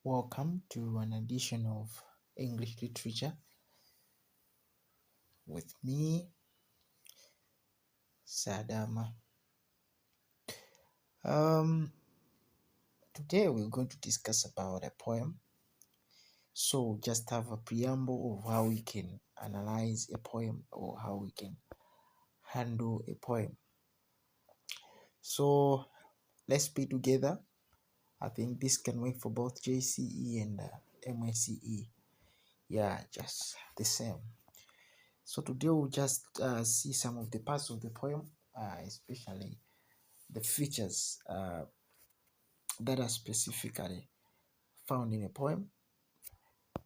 Welcome to an edition of English Literature with me, Sadama. Today we're going to discuss about a poem. So just have a preamble of how we can analyze a poem or how we can handle a poem. So let's be together. I think this can work for both JCE and MSCE. Yeah, just the same. So today we'll just see some of the parts of the poem, especially the features that are specifically found in a poem.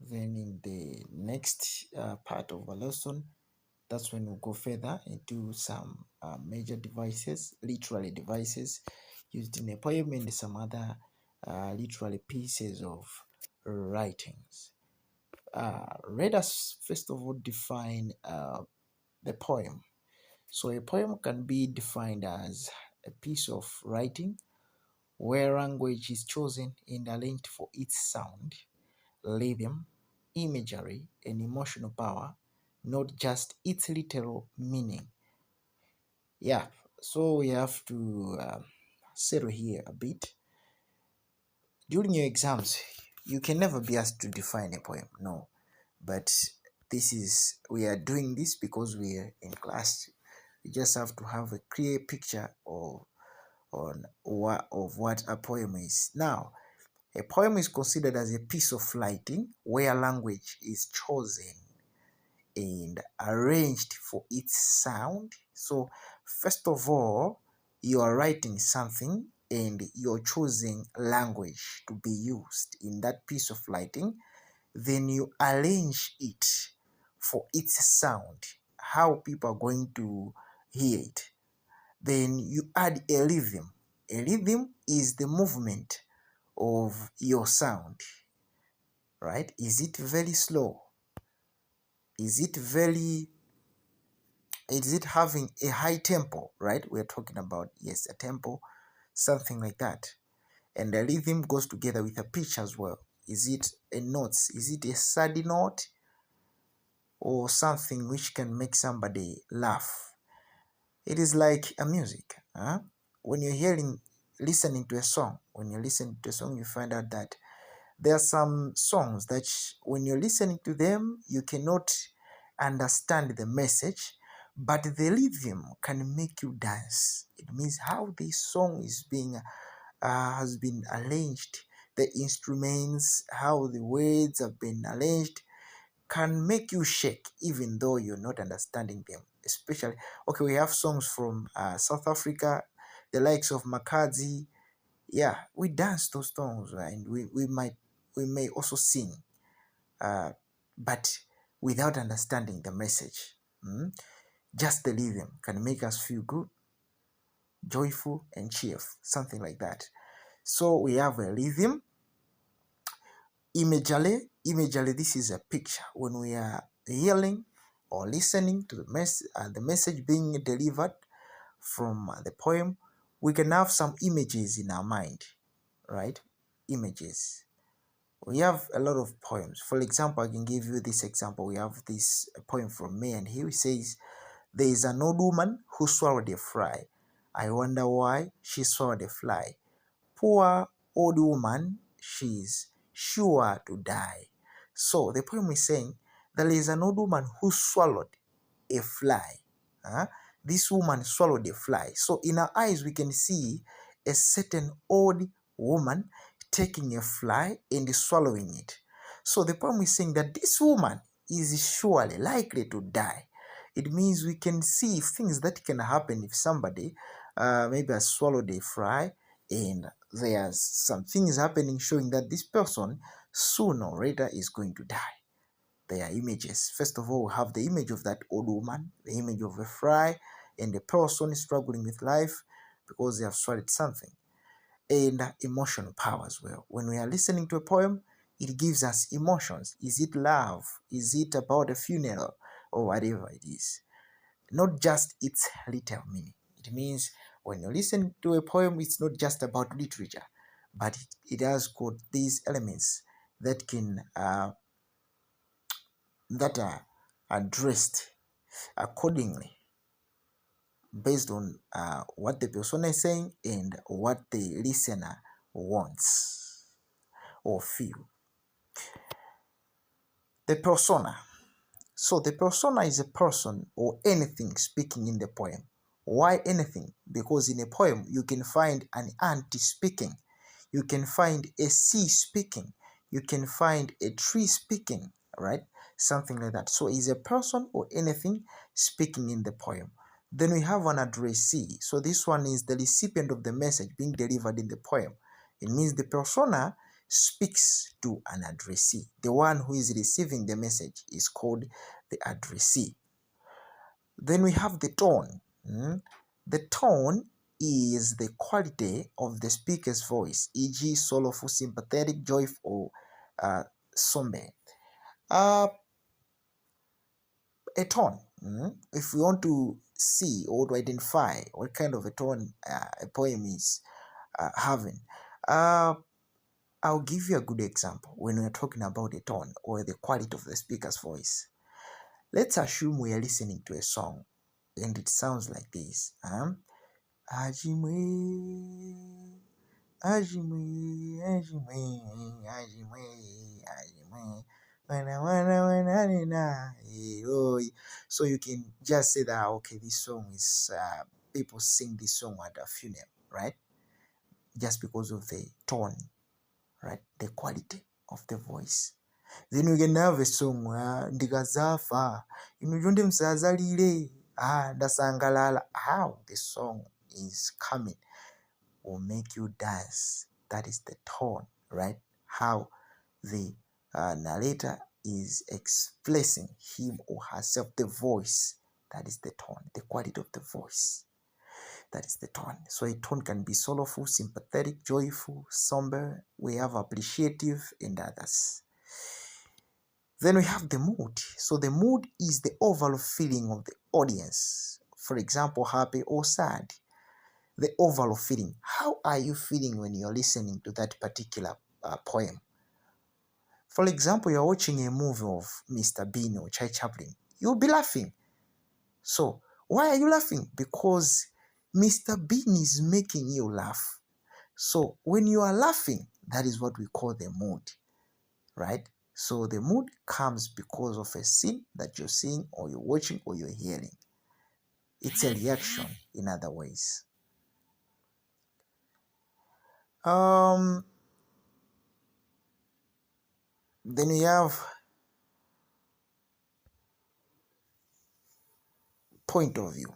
Then in the next part of a lesson, that's when we'll go further into some major devices, literary devices used in a poem, and some other literary pieces of writings. Let us first of all define the poem. So a poem can be defined as a piece of writing where language is chosen and arranged for its sound, rhythm, imagery, and emotional power, not just its literal meaning. Yeah, so we have to settle here a bit. During your exams, you can never be asked to define a poem, no. But we are doing this because we are in class. We just have to have a clear picture of what a poem is. Now, a poem is considered as a piece of writing where language is chosen and arranged for its sound. So, first of all, you are writing something and you're choosing language to be used in that piece of writing. Then you arrange it for its sound, how people are going to hear it. Then you add a rhythm. A rhythm is the movement of your sound, right? Is it very slow? Is it having a high tempo, right? We're talking about, yes, a tempo, something like that. And the rhythm goes together with a pitch as well. Is it a note? Is it a sad note or something which can make somebody laugh? It is like a music. When you're listening to a song, you find out that there are some songs that when you're listening to them, you cannot understand the message, but the rhythm can make you dance. It means how this song has been arranged, the instruments, how the words have been arranged, can make you shake even though you're not understanding them. Especially, okay, we have songs from South Africa, the likes of Makazi. Yeah, we dance those songs, and we may also sing, but without understanding the message. Just the rhythm can make us feel good, joyful, and cheerful, something like that. So we have a rhythm. Imagery, this is a picture. When we are hearing or listening to the message being delivered from the poem, we can have some images in our mind, right? Images. We have a lot of poems. For example, I can give you this example. We have this poem from May, and here it says, "There is an old woman who swallowed a fly. I wonder why she swallowed a fly. Poor old woman, she's sure to die." So the poem is saying there is an old woman who swallowed a fly. This woman swallowed a fly. So in our eyes, we can see a certain old woman taking a fly and swallowing it. So the poem is saying that this woman is surely likely to die. It means we can see things that can happen if somebody maybe has swallowed a fly, and there's some things happening showing that this person sooner or later is going to die. There are images. First of all, we have the image of that old woman, the image of a fly, and the person struggling with life because they have swallowed something. And emotional power as well. When we are listening to a poem, it gives us emotions. Is it love? Is it about a funeral? Or whatever it is. Not just its literal meaning. It means when you listen to a poem, it's not just about literature, but it has got these elements that can that are addressed accordingly based on what the persona is saying and what the listener wants or feel. The persona. So the persona is a person or anything speaking in the poem. Why anything? Because in a poem you can find an ant speaking, you can find a sea speaking, you can find a tree speaking, right? Something like that. So is a person or anything speaking in the poem. Then we have an addressee. So this one is the recipient of the message being delivered in the poem. It means the persona speaks to an addressee. The one who is receiving the message is called the addressee. Then we have the tone. The tone is the quality of the speaker's voice, e.g., soulful, sympathetic, joyful, or somber. A tone. If we want to see or to identify what kind of a tone a poem is having, I'll give you a good example when we're talking about a tone or the quality of the speaker's voice. Let's assume we are listening to a song and it sounds like this. Ajimwe, ajimwe, ajimwe, ajimwe, ajimwe. So you can just say that, okay, this song is, people sing this song at a funeral, right? Just because of the tone, right? The quality of the voice. Then we can have a song, ndikazafa inujonde msazalile ndasangalala. How the song is coming will make you dance. That is the tone, right? How the narrator is expressing him or herself, the voice. That is the tone, the quality of the voice. That is the tone. So a tone can be soulful, sympathetic, joyful, somber. We have appreciative and others. Then we have the mood. So the mood is the overall feeling of the audience. For example, happy or sad. The overall feeling. How are you feeling when you're listening to that particular poem? For example, you're watching a movie of Mr. Bean or Charlie Chaplin. You'll be laughing. So why are you laughing? Because Mr. Bean is making you laugh. So when you are laughing, that is what we call the mood, right? So the mood comes because of a scene that you're seeing or you're watching or you're hearing. It's a reaction, in other ways. Then we have point of view.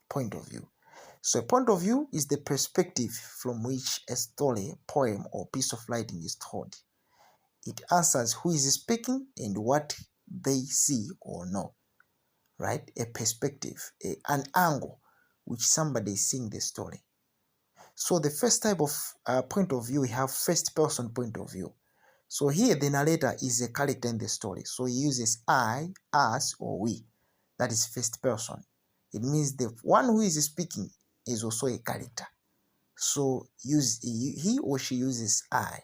Point of view. So a point of view is the perspective from which a story, poem, or piece of writing is told. It answers who is speaking and what they see or know, right? A perspective, an angle which somebody is seeing the story. So the first type of point of view, we have first person point of view. So here the narrator is a character in the story. So he uses I, us, or we. That is first person. It means the one who is speaking is also a character. So he or she uses I,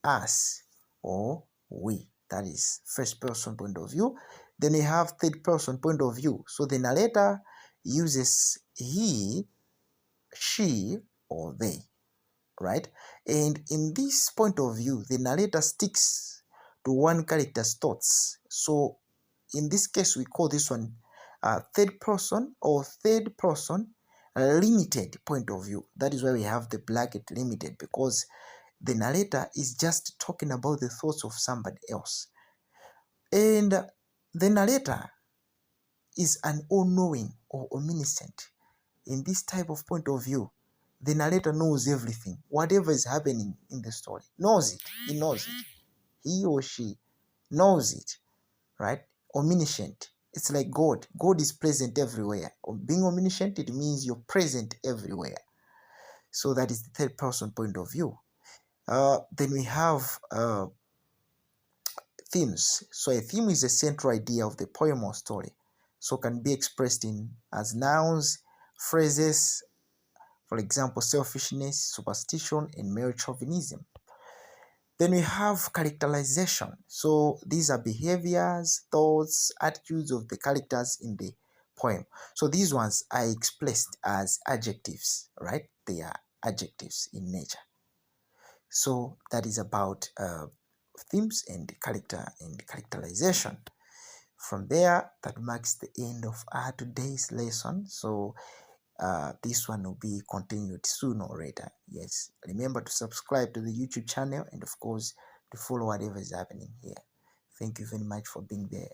us, or we. That is first person point of view. Then we have third person point of view. So the narrator uses he, she, or they, right? And in this point of view, the narrator sticks to one character's thoughts. So in this case, we call this one third person or third person limited point of view. That is why we have the bracket limited, because the narrator is just talking about the thoughts of somebody else. And the narrator is an all-knowing or omniscient. In this type of point of view, the narrator knows everything. Whatever is happening in the story, knows it. He knows it. He or she knows it, right? Omniscient. It's like God. God is present everywhere. Being omniscient, it means you're present everywhere. So that is the third person point of view. Then we have themes. So a theme is a central idea of the poem or story. So can be expressed in as nouns, phrases, for example, selfishness, superstition, and male chauvinism. Then we have characterization. So these are behaviors, thoughts, attitudes of the characters in the poem. So these ones are expressed as adjectives, right? They are adjectives in nature. So that is about themes and character and characterization. From there, that marks the end of our today's lesson. So this one will be continued sooner or later. Yes, remember to subscribe to the YouTube channel and of course to follow whatever is happening here. Thank you very much for being there.